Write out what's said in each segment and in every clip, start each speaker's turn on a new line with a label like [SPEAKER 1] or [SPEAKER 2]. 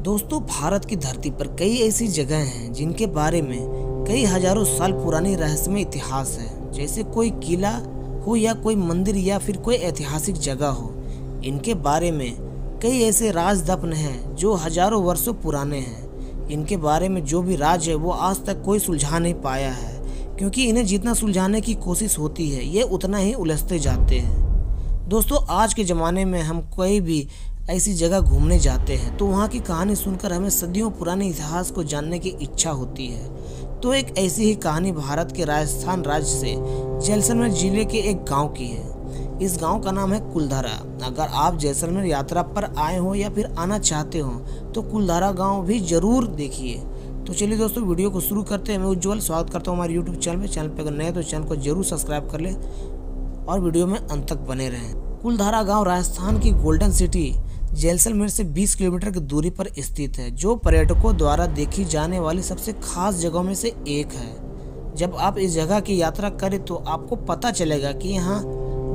[SPEAKER 1] दोस्तों, भारत की धरती पर कई ऐसी जगह हैं जिनके बारे में कई हजारों साल पुरानी रहस्यमय इतिहास है। जैसे कोई किला हो या कोई मंदिर या फिर कोई ऐतिहासिक जगह हो। इनके बारे में कई ऐसे राज दफन हैं जो हजारों वर्षों पुराने हैं। इनके बारे में जो भी राज है वो आज तक कोई सुलझा नहीं पाया है, क्योंकि इन्हें जितना सुलझाने की कोशिश होती है ये उतना ही उलझते जाते हैं। दोस्तों, आज के ज़माने में हम कोई भी ऐसी जगह घूमने जाते हैं तो वहाँ की कहानी सुनकर हमें सदियों पुराने इतिहास को जानने की इच्छा होती है। तो एक ऐसी ही कहानी भारत के राजस्थान राज्य से जैसलमेर जिले के एक गांव की है। इस गांव का नाम है कुलधारा। अगर आप जैसलमेर यात्रा पर आए हो या फिर आना चाहते हो तो कुलधारा गाँव भी जरूर देखिए। तो चलिए दोस्तों, वीडियो को शुरू करते हैं। मैं उज्ज्वल स्वागत करता हूँ हमारे यूट्यूब चैनल पे अगर नए तो चैनल को जरूर सब्सक्राइब कर ले और वीडियो में अंत तक बने रहें। कुलधारा गांव राजस्थान की गोल्डन सिटी जैसलमेर से 20 किलोमीटर की दूरी पर स्थित है, जो पर्यटकों द्वारा देखी जाने वाली सबसे खास जगहों में से एक है। जब आप इस जगह की यात्रा करें तो आपको पता चलेगा कि यहाँ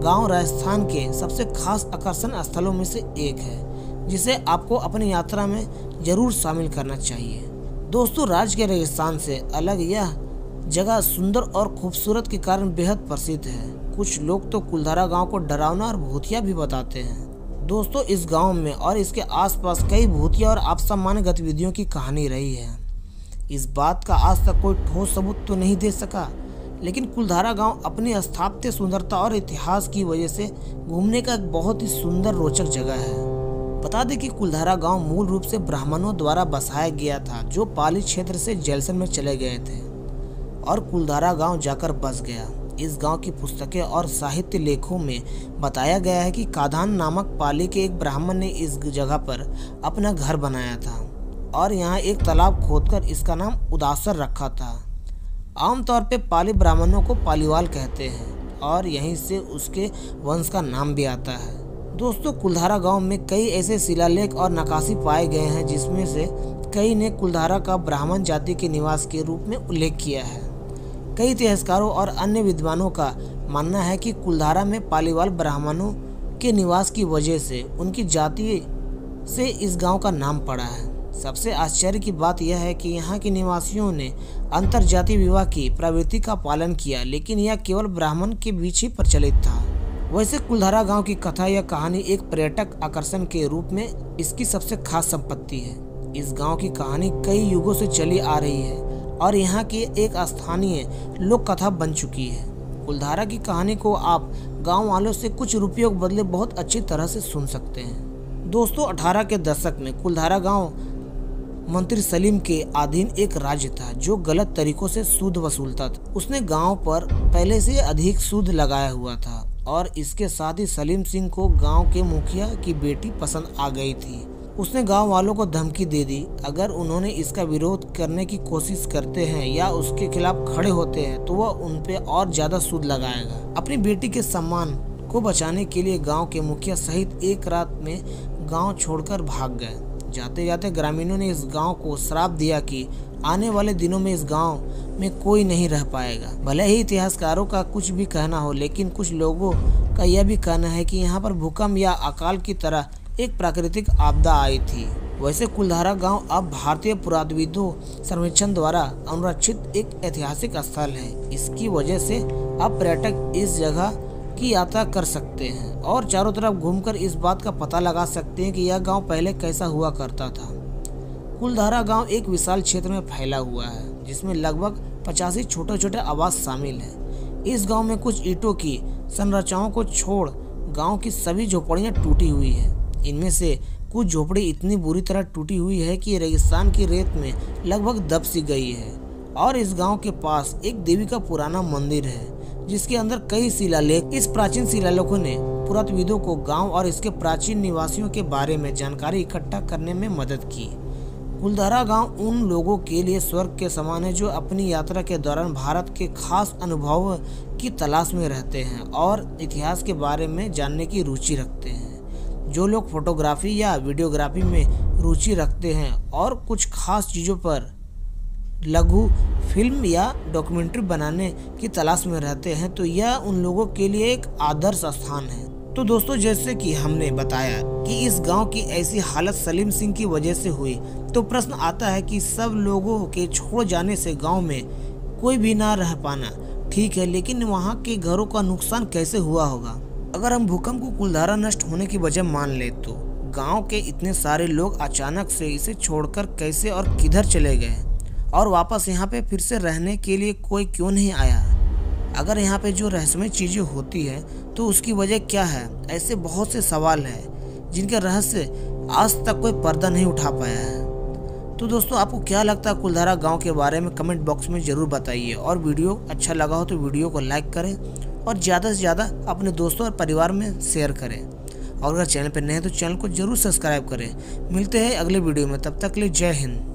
[SPEAKER 1] गांव राजस्थान के सबसे खास आकर्षण स्थलों में से एक है, जिसे आपको अपनी यात्रा में जरूर शामिल करना चाहिए। दोस्तों, राज्य के रेगिस्तान से अलग यह जगह सुंदर और खूबसूरत के कारण बेहद प्रसिद्ध है। कुछ लोग तो कुलधारा गांव को डरावना और भूतिया भी बताते हैं। दोस्तों, इस गांव में और इसके आसपास कई भूतिया और असामान्य गतिविधियों की कहानी रही है। इस बात का आज तक कोई ठोस सबूत तो नहीं दे सका, लेकिन कुलधारा गांव अपनी स्थापत्य सुंदरता और इतिहास की वजह से घूमने का एक बहुत ही सुंदर रोचक जगह है। बता दें कि कुलधारा गांव मूल रूप से ब्राह्मणों द्वारा बसाया गया था, जो पाली क्षेत्र से जैसलमेर चले गए थे और कुलधारा गांव जाकर बस गया। इस गांव की पुस्तकें और साहित्य लेखों में बताया गया है कि काधान नामक पाली के एक ब्राह्मण ने इस जगह पर अपना घर बनाया था और यहाँ एक तालाब खोदकर इसका नाम उदासर रखा था। आमतौर पे पाली ब्राह्मणों को पालीवाल कहते हैं और यहीं से उसके वंश का नाम भी आता है। दोस्तों, कुलधारा गांव में कई ऐसे शिलालेख और नक्काशी पाए गए हैं जिसमें से कई ने कुलधारा का ब्राह्मण जाति के निवास के रूप में उल्लेख किया है। कई इतिहासकारों और अन्य विद्वानों का मानना है कि कुलधारा में पालीवाल ब्राह्मणों के निवास की वजह से उनकी जाति से इस गांव का नाम पड़ा है। सबसे आश्चर्य की बात यह है कि यहाँ के निवासियों ने अंतरजातीय विवाह की प्रवृत्ति का पालन किया, लेकिन यह केवल ब्राह्मण के बीच ही प्रचलित था। वैसे कुलधारा गांव की कथा या कहानी एक पर्यटक आकर्षण के रूप में इसकी सबसे खास संपत्ति है। इस गाँव की कहानी कई युगों से चली आ रही है और यहाँ की एक स्थानीय लोक कथा बन चुकी है। कुलधारा की कहानी को आप गांव वालों से कुछ रुपयों के बदले बहुत अच्छी तरह से सुन सकते हैं। दोस्तों, 18 के दशक में कुलधारा गांव मंत्री सलीम के अधीन एक राज्य था जो गलत तरीकों से सूद वसूलता था। उसने गांव पर पहले से अधिक सूद लगाया हुआ था और इसके साथ ही सलीम सिंह को गाँव के मुखिया की बेटी पसंद आ गई थी। उसने गांव वालों को धमकी दे दी, अगर उन्होंने इसका विरोध करने की कोशिश करते हैं या उसके खिलाफ खड़े होते हैं तो वह उन पे और ज्यादा सूद लगाएगा। अपनी बेटी के सम्मान को बचाने के लिए गांव के मुखिया सहित एक रात में गांव छोड़कर भाग गए। जाते जाते ग्रामीणों ने इस गांव को श्राप दिया कि आने वाले दिनों में इस गांव में कोई नहीं रह पाएगा। भले ही इतिहासकारों का कुछ भी कहना हो, लेकिन कुछ लोगों का यह भी कहना है कि यहाँ पर भूकंप या अकाल की तरह एक प्राकृतिक आपदा आई थी। वैसे कुलधारा गांव अब भारतीय पुरातत्व सर्वेक्षण द्वारा अनुरक्षित एक ऐतिहासिक स्थल है। इसकी वजह से अब पर्यटक इस जगह की यात्रा कर सकते हैं और चारों तरफ घूमकर इस बात का पता लगा सकते हैं कि यह गांव पहले कैसा हुआ करता था। कुलधारा गांव एक विशाल क्षेत्र में फैला हुआ है, जिसमें लगभग 85 छोटे छोटे आवास शामिल है। इस गाँव में कुछ ईंटों की संरचनाओं को छोड़ गाँव की सभी झोपड़ियाँ टूटी हुई है। इनमें से कुछ झोपड़ी इतनी बुरी तरह टूटी हुई है कि रेगिस्तान की रेत में लगभग दब सी गई है। और इस गांव के पास एक देवी का पुराना मंदिर है, जिसके अंदर कई शिलालेख। इस प्राचीन शिलालेखों ने पुरातत्वविदों को गांव और इसके प्राचीन निवासियों के बारे में जानकारी इकट्ठा करने में मदद की। कुलधारा गांव उन लोगों के लिए स्वर्ग के समान है जो अपनी यात्रा के दौरान भारत के खास अनुभव की तलाश में रहते हैं और इतिहास के बारे में जानने की रुचि रखते हैं। जो लोग फोटोग्राफी या वीडियोग्राफी में रुचि रखते हैं और कुछ खास चीज़ों पर लघु फिल्म या डॉक्यूमेंट्री बनाने की तलाश में रहते हैं, तो यह उन लोगों के लिए एक आदर्श स्थान है। तो दोस्तों, जैसे कि हमने बताया कि इस गांव की ऐसी हालत सलीम सिंह की वजह से हुई, तो प्रश्न आता है कि सब लोगों के छोड़ जाने से गांव में कोई भी ना रह पाना ठीक है, लेकिन वहां के घरों का नुकसान कैसे हुआ होगा? अगर हम भूकंप को कुलधारा नष्ट होने की वजह मान ले, तो गांव के इतने सारे लोग अचानक से इसे छोड़कर कैसे और किधर चले गए, और वापस यहाँ पे फिर से रहने के लिए कोई क्यों नहीं आया? अगर यहाँ पे जो रहस्यमय चीजें होती है तो उसकी वजह क्या है? ऐसे बहुत से सवाल हैं जिनके रहस्य आज तक कोई पर्दा नहीं उठा पाया है। तो दोस्तों, आपको क्या लगता है कुलधारा गांव के बारे में? कमेंट बॉक्स में जरूर बताइए, और वीडियो अच्छा लगा हो तो वीडियो को लाइक करें और ज़्यादा से ज़्यादा अपने दोस्तों और परिवार में शेयर करें। और अगर चैनल पर नए हैं तो चैनल को जरूर सब्सक्राइब करें। मिलते हैं अगले वीडियो में, तब तक के लिए जय हिंद।